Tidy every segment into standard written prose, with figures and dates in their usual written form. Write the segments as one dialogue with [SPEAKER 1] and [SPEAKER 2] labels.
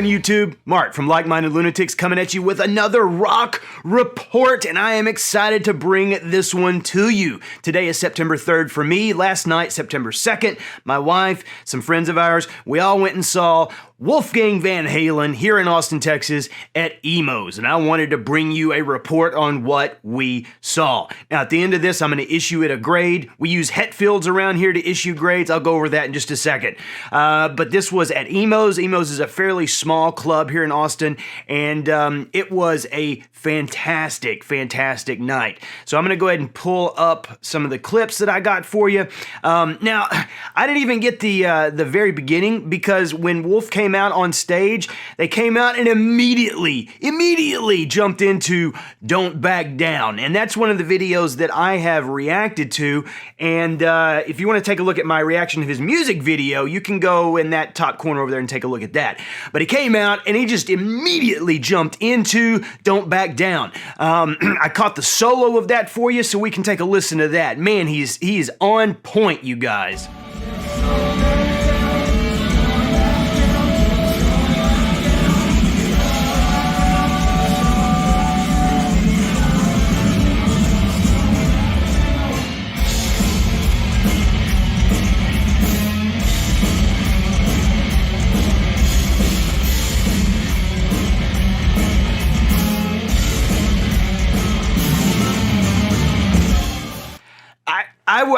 [SPEAKER 1] going, YouTube? Mark from Like-Minded Lunatics coming at you with another rock report, and I am excited to bring this one to you. Today is September 3rd for me. Last night, September 2nd, my wife, some friends of ours, we all went and saw Wolfgang Van Halen here in Austin, Texas at Emo's, and I wanted to bring you a report on what we saw. Now, at the end of this, I'm going to issue it a grade. We use Hetfields around here to issue grades. I'll go over that in just a second. But this was at Emo's. Emo's is a fairly small club here in Austin, and it was a fantastic night. So I'm going to go ahead and pull up some of the clips that I got for you. Now, I didn't even get the very beginning, because when Wolf came out on stage, they came out and immediately jumped into Don't Back Down. And that's one of the videos that I have reacted to. And if you want to take a look at my reaction to his music video, you can go in that top corner over there and take a look at that. But he came out and he just immediately jumped into Don't Back Down. I caught the solo of that for you, so we can take a listen to that. Man, he's on point, you guys.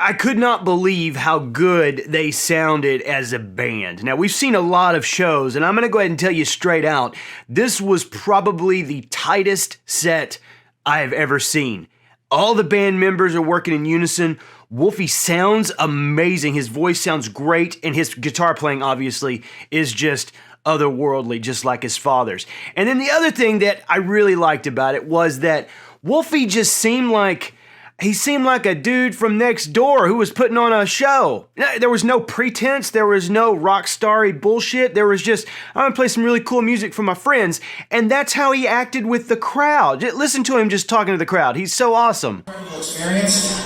[SPEAKER 1] I could not believe how good they sounded as a band. Now, we've seen a lot of shows, and I'm going to go ahead and tell you straight out, this was probably the tightest set I have ever seen. All the band members are working in unison. Wolfie sounds amazing. His voice sounds great, and his guitar playing, obviously, is just otherworldly, just like his father's. And then the other thing that I really liked about it was that Wolfie just seemed like a dude from next door who was putting on a show. There was no pretense. There was no rock starry bullshit. There was just, I'm going to play some really cool music for my friends. And that's how he acted with the crowd. Listen to him just talking to the crowd. He's so awesome.
[SPEAKER 2] Incredible experience,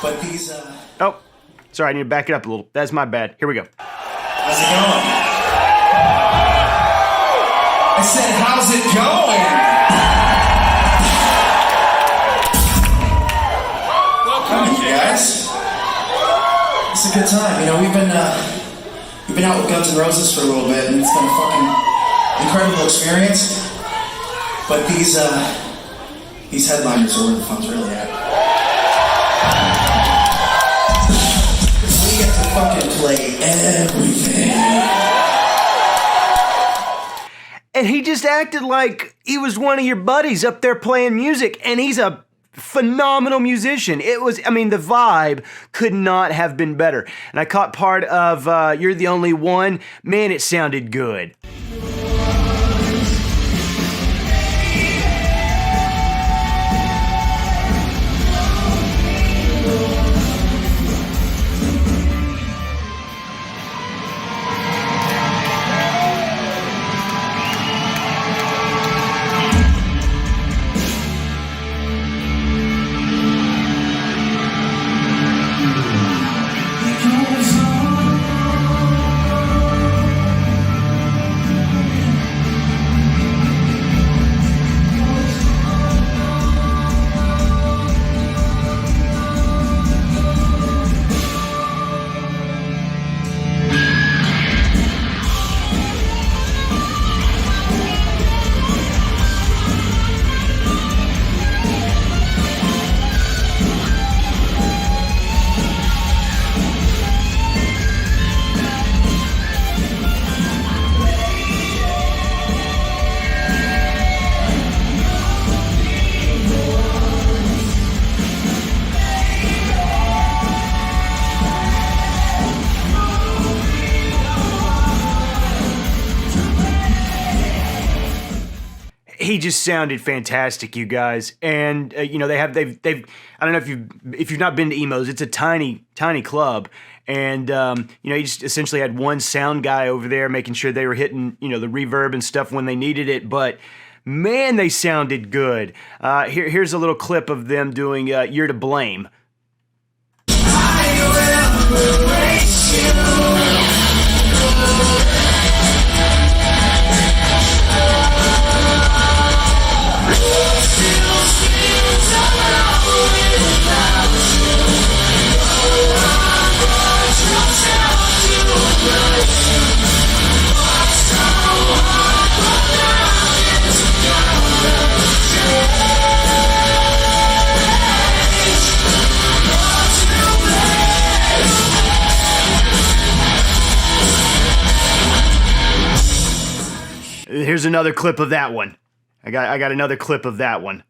[SPEAKER 2] but these,
[SPEAKER 1] Oh, sorry, I need to back it up a little. That's my bad. Here we go.
[SPEAKER 2] How's it going? I said, how's it going? Guys, it's a good time. You know, we've been out with Guns N' Roses for a little bit, and it's been a fucking incredible experience. But these headliners are where the fun's really at. We get to fucking play everything.
[SPEAKER 1] And he just acted like he was one of your buddies up there playing music, and he's a phenomenal musician. It was, I mean, the vibe could not have been better. And I caught part of You're the Only One. Man, it sounded good. He just sounded fantastic, you guys. And you know, they've I don't know if you've not been to Emo's, it's a tiny club. And you know, he just essentially had one sound guy over there making sure they were hitting, you know, the reverb and stuff when they needed it. But man, they sounded good. Here's a little clip of them doing You're to Blame.
[SPEAKER 3] I will embrace you.
[SPEAKER 1] here's another clip of that one. I got another clip of that one.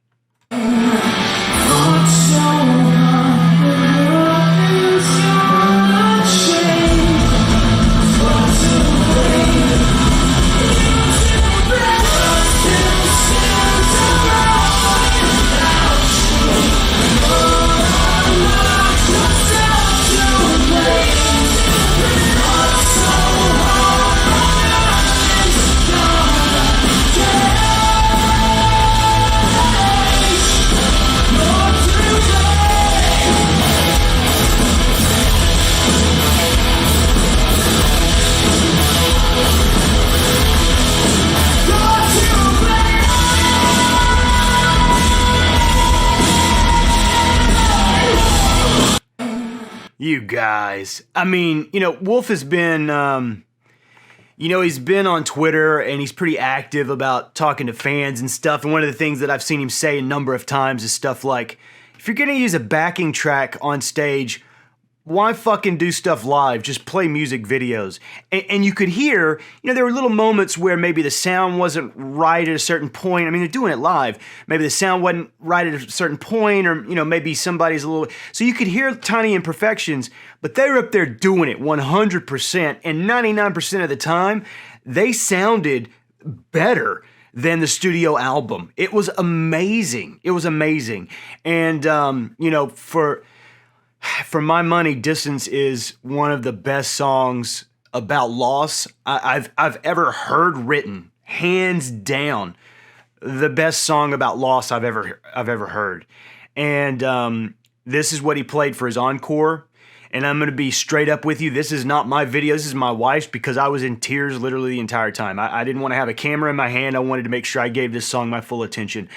[SPEAKER 1] You guys, I mean, Wolf has been, he's been on Twitter and he's pretty active about talking to fans and stuff. And one of the things that I've seen him say a number of times is stuff like, if you're going to use a backing track on stage, why fucking do stuff live? Just play music videos. And you could hear, there were little moments where maybe the sound wasn't right at a certain point. I mean, they're doing it live. Maybe the sound wasn't right at a certain point, or, maybe somebody's a little... So you could hear tiny imperfections, but they were up there doing it 100%. And 99% of the time, they sounded better than the studio album. It was amazing. It was amazing. And, for my money, Distance is one of the best songs about loss I've ever heard written. Hands down, the best song about loss I've ever heard. And this is what he played for his encore. And I'm going to be straight up with you. This is not my video. This is my wife's, because I was in tears literally the entire time. I didn't want to have a camera in my hand. I wanted to make sure I gave this song my full attention.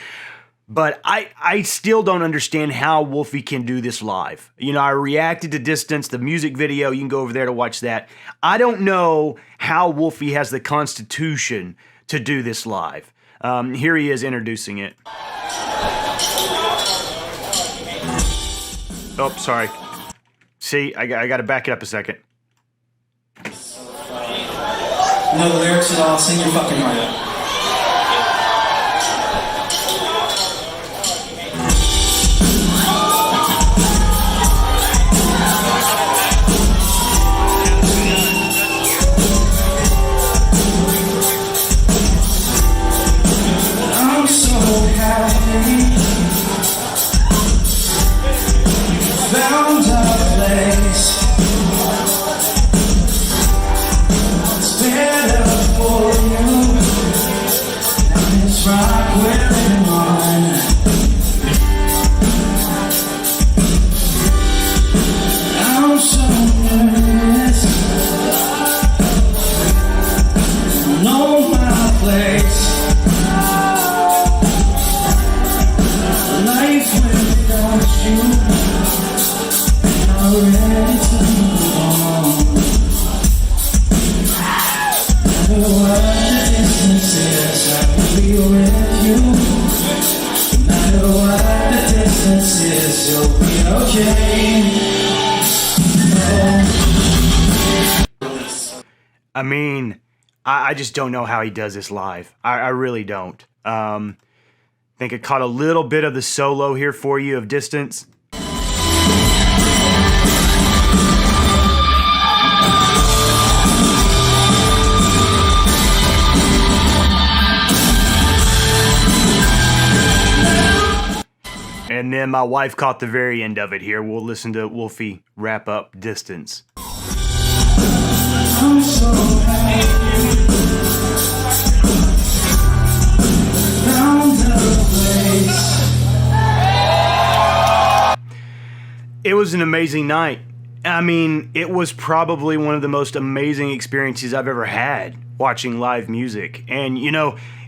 [SPEAKER 1] But I still don't understand how Wolfie can do this live. I reacted to Distance, the music video. You can go over there to watch that. I don't know how Wolfie has the constitution to do this live. Here he is introducing it. Oh, sorry. See, I got to back it up a second.
[SPEAKER 2] No lyrics at all. Sing your fucking heart out. Found a place. It's better for you. And it's right where you want. I'm so nervous. I know my place. Life without you. Ready to move on. No matter what the distance is, I will be with you. No matter what the distance is, you'll be okay.
[SPEAKER 1] I mean, I just don't know how he does this live. I really don't. Think I caught a little bit of the solo here for you of Distance. And then my wife caught the very end of it here. We'll listen to Wolfie wrap up Distance.
[SPEAKER 2] I'm so happy. Found a place.
[SPEAKER 1] It was an amazing night. I mean, it was probably one of the most amazing experiences I've ever had watching live music. And,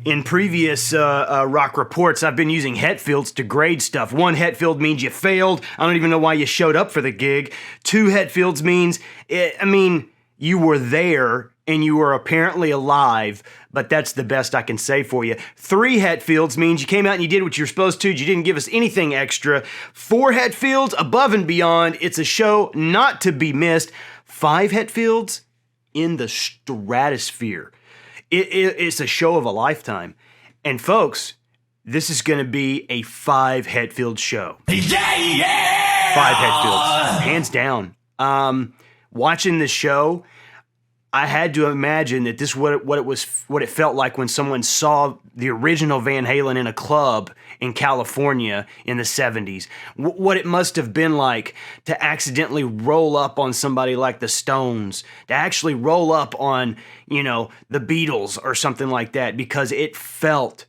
[SPEAKER 1] in previous rock reports, I've been using Hetfields to grade stuff. 1 Hetfield means you failed. I don't even know why you showed up for the gig. 2 Hetfields means, you were there and you were apparently alive, but that's the best I can say for you. 3 Hetfields means you came out and you did what you were supposed to. You didn't give us anything extra. 4 Hetfields, above and beyond. It's a show not to be missed. 5 Hetfields, in the stratosphere. It's a show of a lifetime. And folks, this is going to be a 5 Hetfield show. Yeah! 5 Hetfields, hands down. Watching this show, I had to imagine that this what it felt like when someone saw the original Van Halen in a club in California in the 70s. What it must have been like to accidentally roll up on somebody like the Stones, to actually roll up on, the Beatles or something like that, because it felt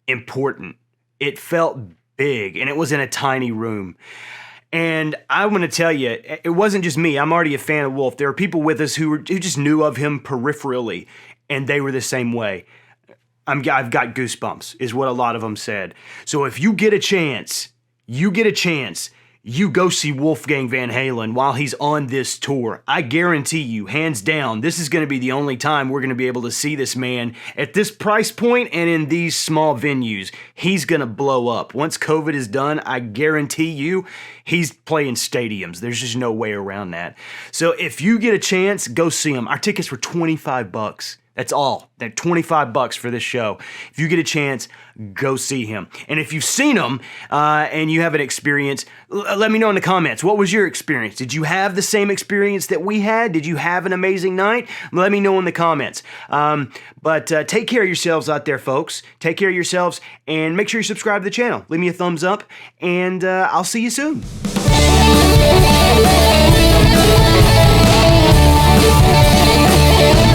[SPEAKER 1] important. It felt big, and it was in a tiny room. And I want to tell you, it wasn't just me. I'm already a fan of Wolf. There are people with us who just knew of him peripherally, and they were the same way. I've got goosebumps, is what a lot of them said. So if you get a chance, you go see Wolfgang Van Halen while he's on this tour. I guarantee you, hands down, this is going to be the only time we're going to be able to see this man at this price point and in these small venues. He's going to blow up. Once COVID is done, I guarantee you, he's playing stadiums. There's just no way around that. So if you get a chance, go see him. Our tickets were $25. That's all. They're $25 for this show. If you get a chance, go see him. And if you've seen him and you have an experience, let me know in the comments. What was your experience? Did you have the same experience that we had? Did you have an amazing night? Let me know in the comments. But take care of yourselves out there, folks. Take care of yourselves, and make sure you subscribe to the channel. Leave me a thumbs up, and I'll see you soon.
[SPEAKER 3] Yeah.